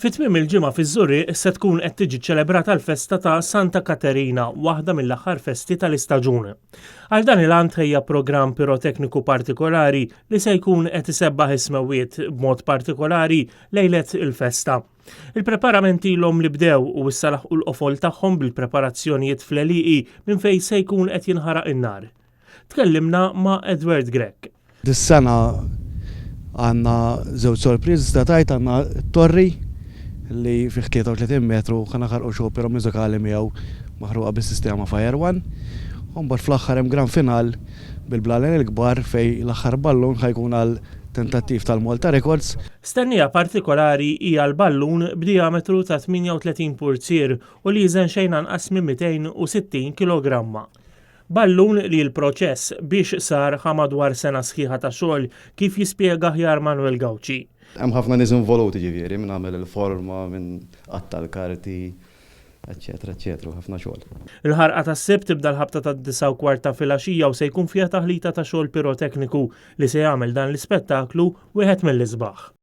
Fit-tmiem il-ġimgħa fiż-Żurriq se tkun qed tiġi ċċelebrata l-festa ta' Santa Caterina, waħda mill-aħħar festi tal-istaġun. Għal dan il-għan tħejja programm pirotekniku partikolari li se jkun qed isebbaħ ismewwiet b'mod partikolari lejlet il-festa. Il-preparamenti l-om li bdew u issa laħqu l-qofol tagħhom bil-preparazzjonijiet fl-eliqi minn fejn se jkun qed jinħaraq in-nar. Tkellimna ma' Edward Grek. Dis-sena għandna żewġ sorpriżi statajt għandna torri li fih 33 metru ħana ħarqu xopera mużikali miegħu maħruqa bis-sistema Fire One. U mbagħad fl-aħħar hemm gran final bil-blalen il-kbar fej l-aħħar ballun ħajkun għal tentattiv tal-Malta Records. Stennija partikolari hija l-ballun b'diametru ta' 38 purzier u li jiżen xejn anqas minn 260 kilogramma. Ballun li l-proċess biex sar madwar sena sħiħa ta' xogħol kif jispjega aħjar Manuel Gawċi. Hemm ħafna nies involuti ġifieri minn għamel il-forma, minn qatta l-karti, eċetera, eċetera, ħafna xogħol. Il-ħarqa tas-Sibt tibda l-ħabta tad-9:15 filgħaxija u se jkun fiha taħlita ta' xogħol pirotekniku li se jagħmel dan l-ispettaklu wieħed mill-isbaħ.